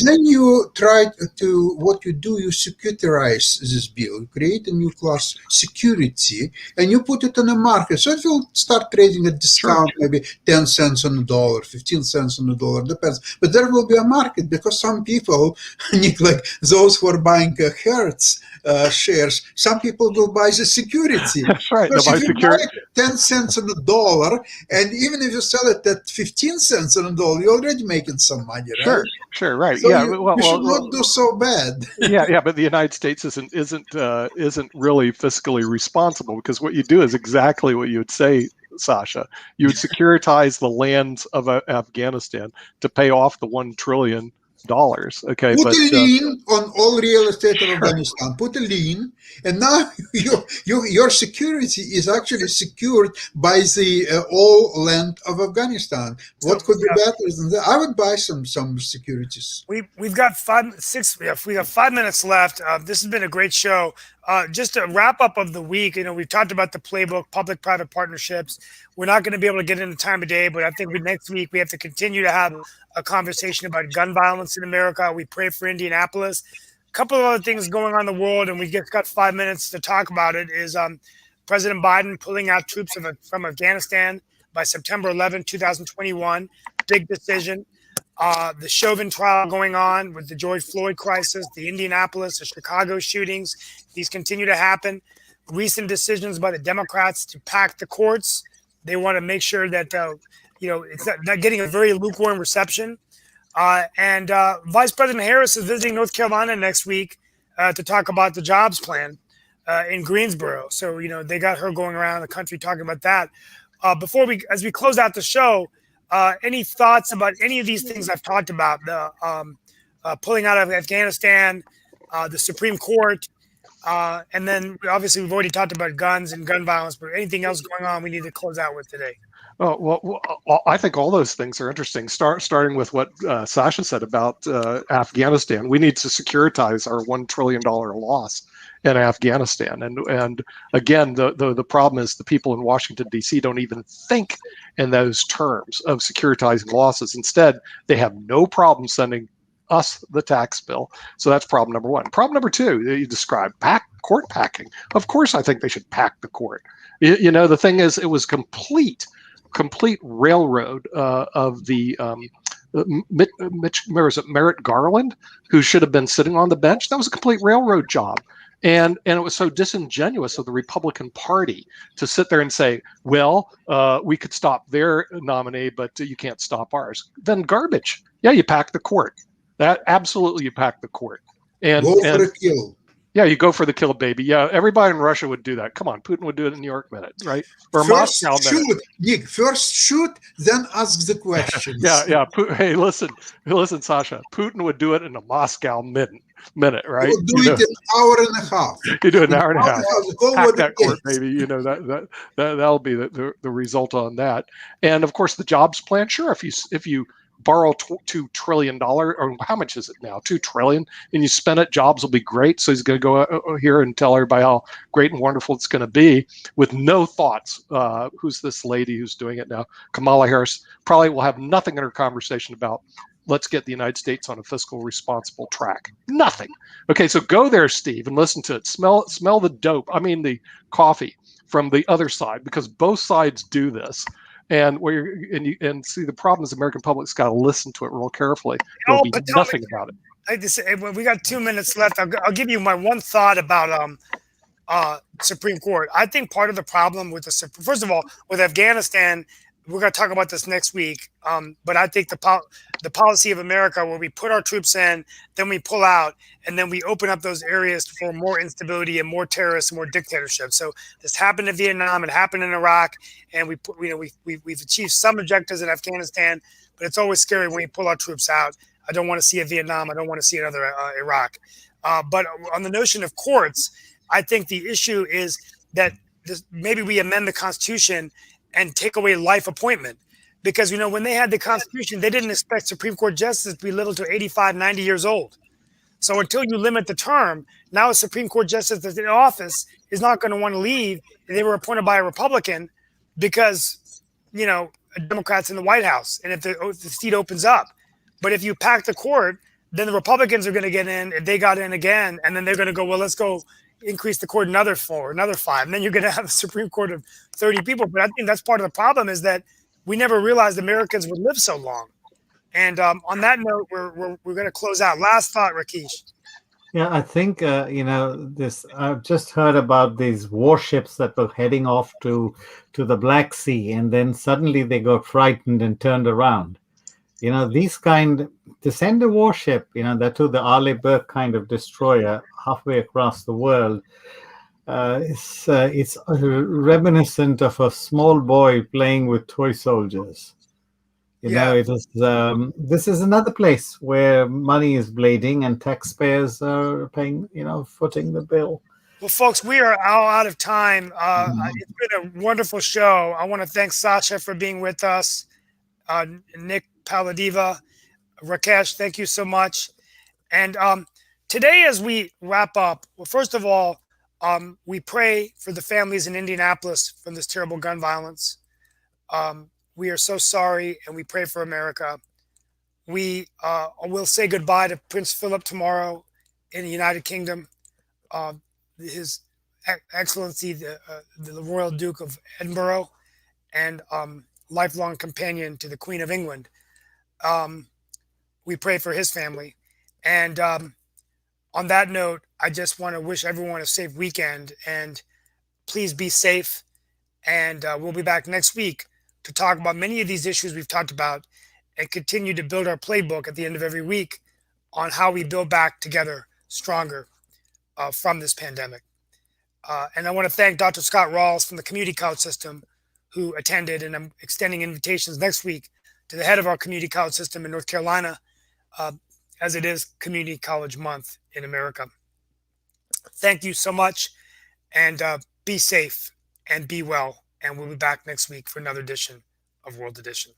Then you try to, what you do, you securitize this bill, you create a new class security, and you put it on the market. So it will start trading at discount, maybe 10 cents on the dollar, 15 cents on the dollar, depends. But there will be a market because some people, like those who are buying Hertz shares, some people will buy the security. That's right. Because if you buy 10 cents on the dollar, and even if you sell it at 15 cents on the dollar, you're already making some money, right? Sure, right. So yeah, you should not do so bad. yeah, but the United States isn't really fiscally responsible because what you do is exactly what you would say, Sasha. You would securitize the lands of Afghanistan to pay off the $1 trillion. Okay, put a lien on all real estate of Afghanistan. Put a lien, and now your security is actually secured by the all land of Afghanistan. What could be better than that? I would buy some securities. We've got 5 minutes left. This has been a great show. Just a wrap up of the week. We've talked about the playbook, public-private partnerships. We're not going to be able to get into time of day, but I think next week we have to continue to have a conversation about gun violence in America. We pray for Indianapolis. A couple of other things going on in the world, and we just got 5 minutes to talk about it, is President Biden pulling out troops from Afghanistan by September 11, 2021. Big decision. The Chauvin trial going on with the George Floyd crisis, the Indianapolis, the Chicago shootings. These continue to happen. Recent decisions by the Democrats to pack the courts. They want to make sure that, it's not getting a very lukewarm reception. And Vice President Harris is visiting North Carolina next week to talk about the jobs plan in Greensboro. So, they got her going around the country talking about that. As we close out the show, any thoughts about any of these things I've talked about? The pulling out of Afghanistan, the Supreme Court, and then obviously we've already talked about guns and gun violence, but anything else going on we need to close out with today? Oh, well, I think all those things are interesting. Starting with what Sasha said about Afghanistan. We need to securitize our $1 trillion loss in Afghanistan. And again, the problem is the people in Washington, D.C. don't even think in those terms of securitizing losses. Instead, they have no problem sending us the tax bill. So that's problem number one. Problem number two, you described court packing. Of course, I think they should pack the court. The thing is, it was complete railroad of the Merrick Garland, who should have been sitting on the bench. That was a complete railroad job. And it was so disingenuous of the Republican Party to sit there and say, well, we could stop their nominee, but you can't stop ours. Then garbage. Yeah, you pack the court. That absolutely, you pack the court. And go for a kill. Yeah, you go for the kill, baby. Yeah, everybody in Russia would do that. Come on, Putin would do it in New York minute, right? Or First Moscow shoot, minute. Nick. First shoot, then ask the questions. Yeah. Hey, listen, Sasha. Putin would do it in a Moscow minute, right? We'll do it in an hour and a half. You do an hour and a half. Go Pack with that the court, kids. baby. That'll be the result on that. And of course, the jobs plan. Sure, if you borrow $2 trillion, or how much is it now? $2 trillion, and you spend it, jobs will be great. So he's going to go here and tell everybody how great and wonderful it's going to be, with no thoughts. Who's this lady who's doing it now? Kamala Harris probably will have nothing in her conversation about let's get the United States on a fiscal responsible track. Nothing. Okay, so go there, Steve, and listen to it. Smell the dope. I mean the coffee from the other side, because both sides do this. And see, the problem is the American public's got to listen to it real carefully. There'll be nothing about it. We got 2 minutes left. I'll give you my one thought about Supreme Court. I think part of the problem with first of all, with Afghanistan, we're going to talk about this next week. But I think the policy of America, where we put our troops in, then we pull out, and then we open up those areas for more instability and more terrorists and more dictatorship. So this happened in Vietnam, it happened in Iraq, and we've achieved some objectives in Afghanistan, but it's always scary when we pull our troops out. I don't want to see a Vietnam. I don't want to see another Iraq. But on the notion of courts, I think the issue is that maybe we amend the Constitution and take away life appointment. Because, when they had the Constitution, they didn't expect Supreme Court justices to be little to 85, 90 years old. So until you limit the term, now a Supreme Court justice that's in office is not going to want to leave. And they were appointed by a Republican because, a Democrat's in the White House. And if the seat opens up. But if you pack the court, then the Republicans are going to get in if they got in again. And then they're going to go, well, let's go increase the court another 4, another 5. And then you're going to have a Supreme Court of 30 people. But I think that's part of the problem, is that we never realized Americans would live so long. And on that note, we're going to close out. Last thought, Rakesh. Yeah, I think this. I've just heard about these warships that were heading off to the Black Sea, and then suddenly they got frightened and turned around. To send a warship, that to the Arleigh Burke kind of destroyer halfway across the world, it's reminiscent of a small boy playing with toy soldiers. It is. This is another place where money is bleeding and taxpayers are paying, footing the bill. Well, folks, we are all out of time. It's been a wonderful show. I want to thank Sasha for being with us. Nick Paladiva, Rakesh, thank you so much. And today, as we wrap up, well, first of all, we pray for the families in Indianapolis from this terrible gun violence. We are so sorry, and we pray for America. We will say goodbye to Prince Philip tomorrow in the United Kingdom. His Excellency, the Royal Duke of Edinburgh, and lifelong companion to the Queen of England. We pray for his family. And on that note, I just want to wish everyone a safe weekend, and please be safe. And we'll be back next week to talk about many of these issues we've talked about and continue to build our playbook at the end of every week on how we build back together stronger from this pandemic. And I want to thank Dr. Scott Rawls from the Community College System who attended, and I'm extending invitations next week to the head of our community college system in North Carolina, as it is Community College Month in America. Thank you so much, and be safe and be well. And we'll be back next week for another edition of World Edition.